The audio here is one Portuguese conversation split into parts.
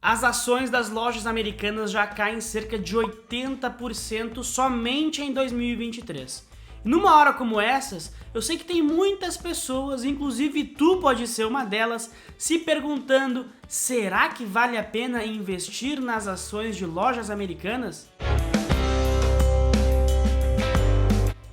As ações das lojas americanas já caem cerca de 80% somente em 2023. Numa hora como essas, eu sei que tem muitas pessoas, inclusive tu pode ser uma delas, se perguntando: será que vale a pena investir nas ações de lojas americanas?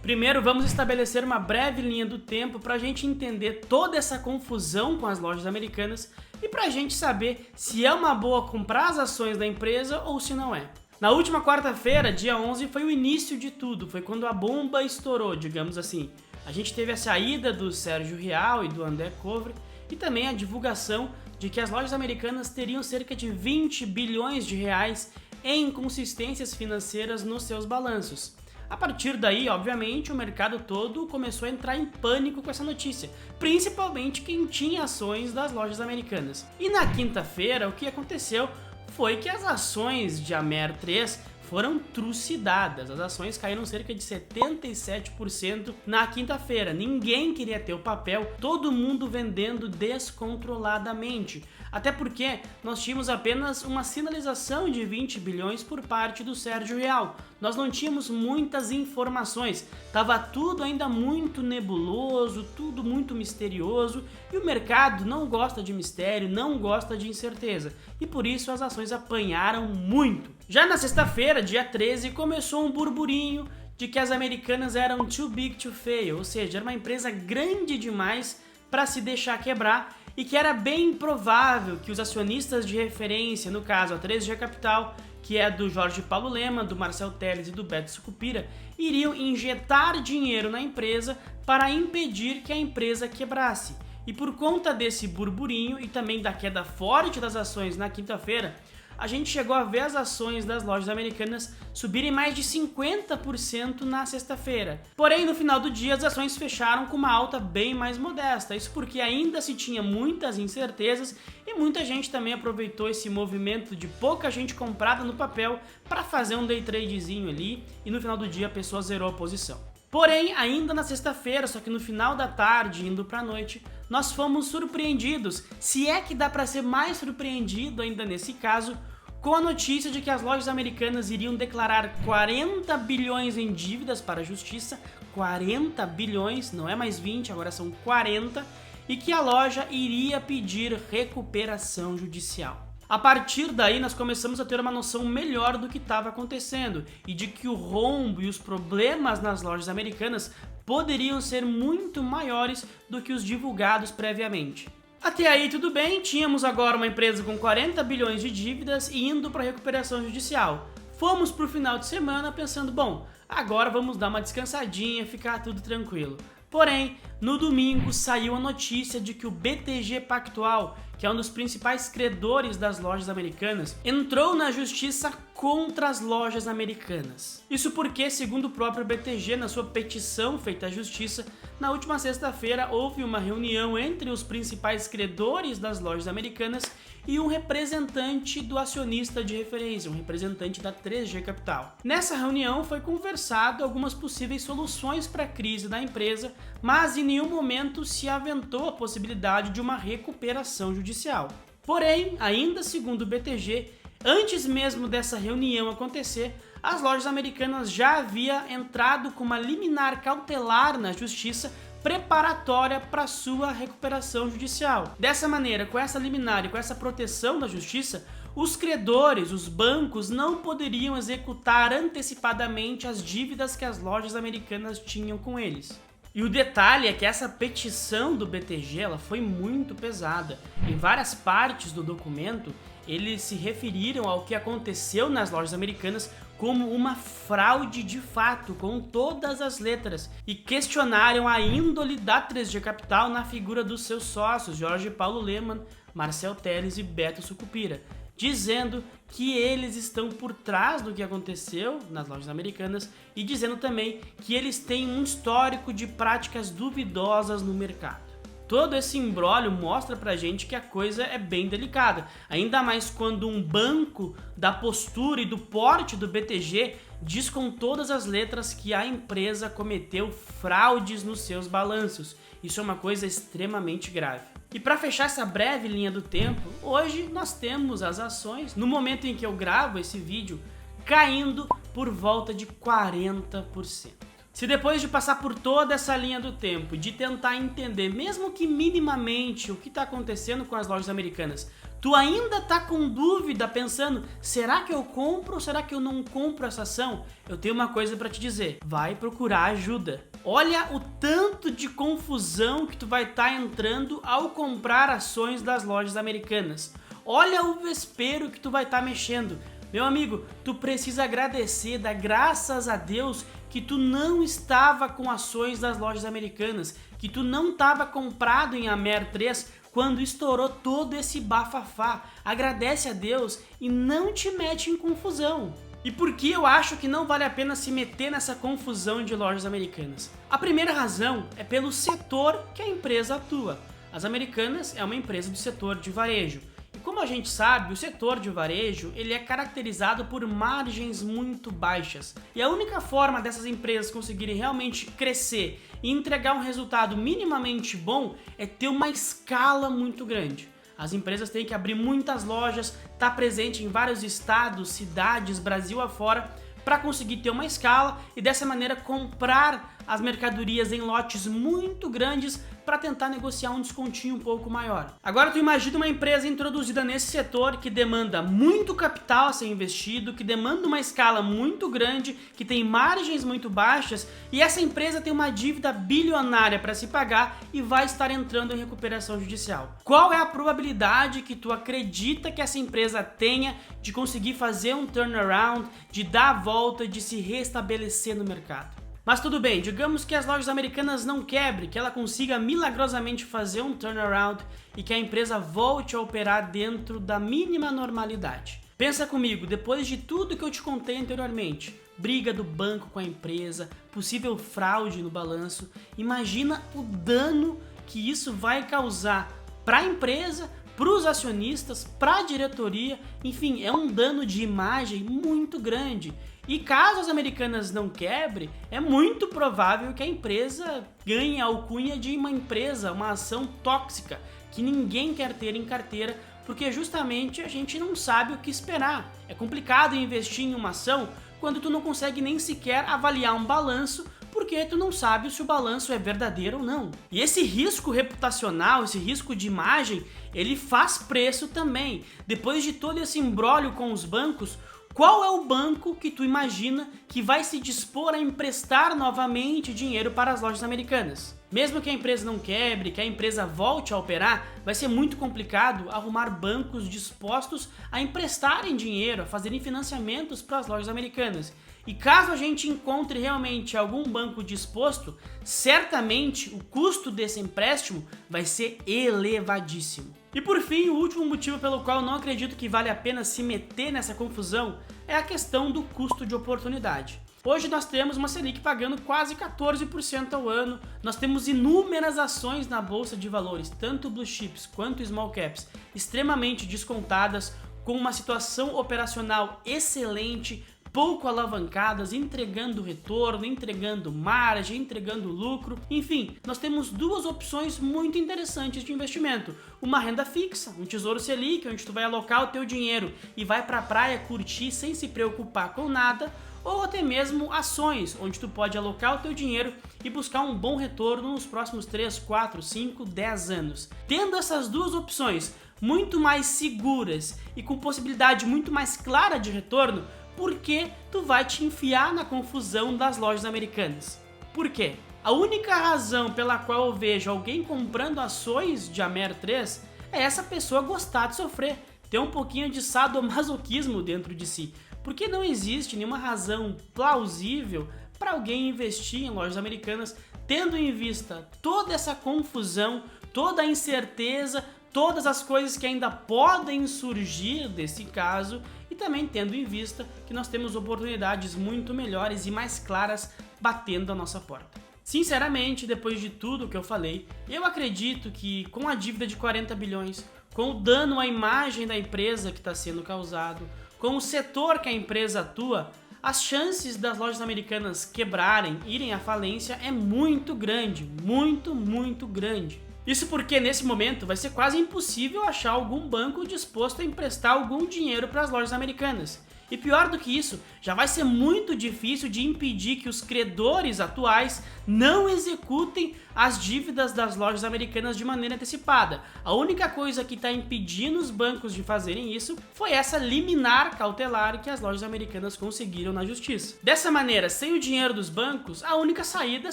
Primeiro, vamos estabelecer uma breve linha do tempo para a gente entender toda essa confusão com as lojas americanas e para a gente saber se é uma boa comprar as ações da empresa ou se não é. Na última quarta-feira, dia 11, foi o início de tudo, foi quando a bomba estourou, digamos assim. A gente teve a saída do Sérgio Rial e do André Covre e também a divulgação de que as lojas americanas teriam cerca de 20 bilhões de reais em inconsistências financeiras nos seus balanços. A partir daí, obviamente, o mercado todo começou a entrar em pânico com essa notícia, principalmente quem tinha ações das lojas americanas. E na quinta-feira, o que aconteceu foi que as ações de Amer 3 foram trucidadas. As ações caíram cerca de 77% na quinta-feira. Ninguém queria ter o papel, todo mundo vendendo descontroladamente. Até porque nós tínhamos apenas uma sinalização de 20 bilhões por parte do Sérgio Rial. Nós não tínhamos muitas informações, estava tudo ainda muito nebuloso, tudo muito misterioso e o mercado não gosta de mistério, não gosta de incerteza e por isso as ações apanharam muito. Já na sexta-feira, dia 13, começou um burburinho de que as americanas eram too big to fail, ou seja, era uma empresa grande demais para se deixar quebrar e que era bem provável que os acionistas de referência, no caso a 3G Capital, que é do Jorge Paulo Lemann, do Marcel Telles e do Beto Sucupira, iriam injetar dinheiro na empresa para impedir que a empresa quebrasse. E por conta desse burburinho e também da queda forte das ações na quinta-feira, a gente chegou a ver as ações das lojas americanas subirem mais de 50% na sexta-feira. Porém, no final do dia, as ações fecharam com uma alta bem mais modesta. Isso porque ainda se tinha muitas incertezas e muita gente também aproveitou esse movimento de pouca gente comprada no papel para fazer um day tradezinho ali e no final do dia a pessoa zerou a posição. Porém, ainda na sexta-feira, só que no final da tarde, indo para a noite, nós fomos surpreendidos, se é que dá para ser mais surpreendido ainda nesse caso, com a notícia de que as lojas americanas iriam declarar 40 bilhões em dívidas para a justiça, 40 bilhões, não é mais 20, agora são 40, e que a loja iria pedir recuperação judicial. A partir daí, nós começamos a ter uma noção melhor do que estava acontecendo e de que o rombo e os problemas nas lojas americanas poderiam ser muito maiores do que os divulgados previamente. Até aí tudo bem, tínhamos agora uma empresa com 40 bilhões de dívidas e indo para recuperação judicial. Fomos para o final de semana pensando, bom, agora vamos dar uma descansadinha, ficar tudo tranquilo. Porém, no domingo saiu a notícia de que o BTG Pactual, que é um dos principais credores das lojas americanas, entrou na justiça contra as lojas americanas. Isso porque, segundo o próprio BTG, na sua petição feita à justiça, na última sexta-feira houve uma reunião entre os principais credores das lojas americanas e um representante do acionista de referência, um representante da 3G Capital. Nessa reunião foi conversado algumas possíveis soluções para a crise da empresa, mas em nenhum momento se aventou a possibilidade de uma recuperação judicial. Porém, ainda segundo o BTG, antes mesmo dessa reunião acontecer, as lojas americanas já haviam entrado com uma liminar cautelar na justiça preparatória para sua recuperação judicial. Dessa maneira, com essa liminar e com essa proteção da justiça, os credores, os bancos, não poderiam executar antecipadamente as dívidas que as lojas americanas tinham com eles. E o detalhe é que essa petição do BTG ela foi muito pesada. Em várias partes do documento, eles se referiram ao que aconteceu nas lojas americanas como uma fraude de fato, com todas as letras, e questionaram a índole da 3G Capital na figura dos seus sócios, Jorge Paulo Lemann, Marcel Telles e Beto Sucupira, dizendo que eles estão por trás do que aconteceu nas lojas americanas e dizendo também que eles têm um histórico de práticas duvidosas no mercado. Todo esse imbróglio mostra pra gente que a coisa é bem delicada, ainda mais quando um banco da postura e do porte do BTG diz com todas as letras que a empresa cometeu fraudes nos seus balanços. Isso é uma coisa extremamente grave. E para fechar essa breve linha do tempo, hoje nós temos as ações, no momento em que eu gravo esse vídeo, caindo por volta de 40%. Se depois de passar por toda essa linha do tempo, de tentar entender, mesmo que minimamente, o que está acontecendo com as lojas americanas, tu ainda está com dúvida, pensando, será que eu compro ou será que eu não compro essa ação? Eu tenho uma coisa para te dizer, vai procurar ajuda. Olha o tanto de confusão que tu vai estar entrando ao comprar ações das lojas americanas. Olha o vespeiro que tu vai estar mexendo. Meu amigo, tu precisa agradecer, dar graças a Deus que tu não estava com ações das lojas americanas, que tu não estava comprado em Amer 3 quando estourou todo esse bafafá. Agradece a Deus e não te mete em confusão. E por que eu acho que não vale a pena se meter nessa confusão de lojas americanas? A primeira razão é pelo setor que a empresa atua. As Americanas é uma empresa do setor de varejo. E como a gente sabe, o setor de varejo ele é caracterizado por margens muito baixas. E a única forma dessas empresas conseguirem realmente crescer e entregar um resultado minimamente bom é ter uma escala muito grande. As empresas têm que abrir muitas lojas, estar presente em vários estados, cidades, Brasil afora, para conseguir ter uma escala e dessa maneira comprar as mercadorias em lotes muito grandes para tentar negociar um descontinho um pouco maior. Agora tu imagina uma empresa introduzida nesse setor que demanda muito capital a ser investido, que demanda uma escala muito grande, que tem margens muito baixas e essa empresa tem uma dívida bilionária para se pagar e vai estar entrando em recuperação judicial. Qual é a probabilidade que tu acredita que essa empresa tenha de conseguir fazer um turnaround, de dar a volta, de se restabelecer no mercado? Mas tudo bem, digamos que as lojas americanas não quebrem, que ela consiga milagrosamente fazer um turnaround e que a empresa volte a operar dentro da mínima normalidade. Pensa comigo, depois de tudo que eu te contei anteriormente, briga do banco com a empresa, possível fraude no balanço, imagina o dano que isso vai causar para a empresa, para os acionistas, para a diretoria, enfim, é um dano de imagem muito grande. E caso as Americanas não quebrem, é muito provável que a empresa ganhe a alcunha de uma empresa, uma ação tóxica, que ninguém quer ter em carteira, porque justamente a gente não sabe o que esperar. É complicado investir em uma ação quando tu não consegue nem sequer avaliar um balanço, porque tu não sabe se o balanço é verdadeiro ou não. E esse risco reputacional, esse risco de imagem, ele faz preço também. Depois de todo esse imbróglio com os bancos, qual é o banco que tu imagina que vai se dispor a emprestar novamente dinheiro para as lojas americanas? Mesmo que a empresa não quebre, que a empresa volte a operar, vai ser muito complicado arrumar bancos dispostos a emprestarem dinheiro, a fazerem financiamentos para as lojas americanas. E caso a gente encontre realmente algum banco disposto, certamente o custo desse empréstimo vai ser elevadíssimo. E por fim, o último motivo pelo qual eu não acredito que vale a pena se meter nessa confusão é a questão do custo de oportunidade. Hoje nós temos uma Selic pagando quase 14% ao ano, nós temos inúmeras ações na bolsa de valores, tanto blue chips quanto small caps, extremamente descontadas, com uma situação operacional excelente, pouco alavancadas, entregando retorno, entregando margem, entregando lucro. Enfim, nós temos duas opções muito interessantes de investimento. Uma renda fixa, um tesouro Selic, onde tu vai alocar o teu dinheiro e vai para a praia curtir sem se preocupar com nada, ou até mesmo ações, onde tu pode alocar o teu dinheiro e buscar um bom retorno nos próximos 3, 4, 5, 10 anos. Tendo essas duas opções muito mais seguras e com possibilidade muito mais clara de retorno, por que tu vai te enfiar na confusão das lojas americanas? Por quê? A única razão pela qual eu vejo alguém comprando ações de Amer 3 é essa pessoa gostar de sofrer, ter um pouquinho de sadomasoquismo dentro de si, porque não existe nenhuma razão plausível para alguém investir em lojas americanas, tendo em vista toda essa confusão, toda a incerteza, todas as coisas que ainda podem surgir desse caso e também tendo em vista que nós temos oportunidades muito melhores e mais claras batendo a nossa porta. Sinceramente, depois de tudo que eu falei, eu acredito que com a dívida de 40 bilhões, com o dano à imagem da empresa que está sendo causado, com o setor que a empresa atua, as chances das lojas americanas quebrarem, irem à falência é muito grande, muito grande. Isso porque nesse momento vai ser quase impossível achar algum banco disposto a emprestar algum dinheiro para as lojas americanas. E pior do que isso, já vai ser muito difícil de impedir que os credores atuais não executem as dívidas das lojas americanas de maneira antecipada. A única coisa que está impedindo os bancos de fazerem isso foi essa liminar cautelar que as lojas americanas conseguiram na justiça. Dessa maneira, sem o dinheiro dos bancos, a única saída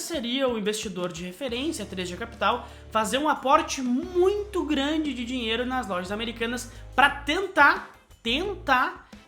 seria o investidor de referência, a 3G Capital, fazer um aporte muito grande de dinheiro nas lojas americanas para tentar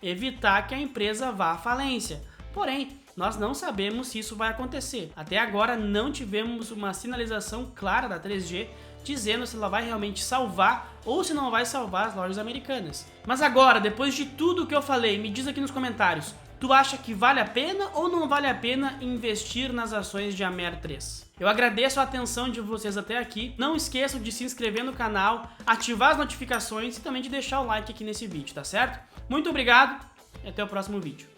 evitar que a empresa vá à falência. Porém, nós não sabemos se isso vai acontecer. Até agora não tivemos uma sinalização clara da 3G dizendo se ela vai realmente salvar ou se não vai salvar as lojas americanas. Mas agora, depois de tudo que eu falei, me diz aqui nos comentários, tu acha que vale a pena ou não vale a pena investir nas ações de Amer 3? Eu agradeço a atenção de vocês até aqui. Não esqueçam de se inscrever no canal, ativar as notificações e também de deixar o like aqui nesse vídeo, tá certo? Muito obrigado e até o próximo vídeo.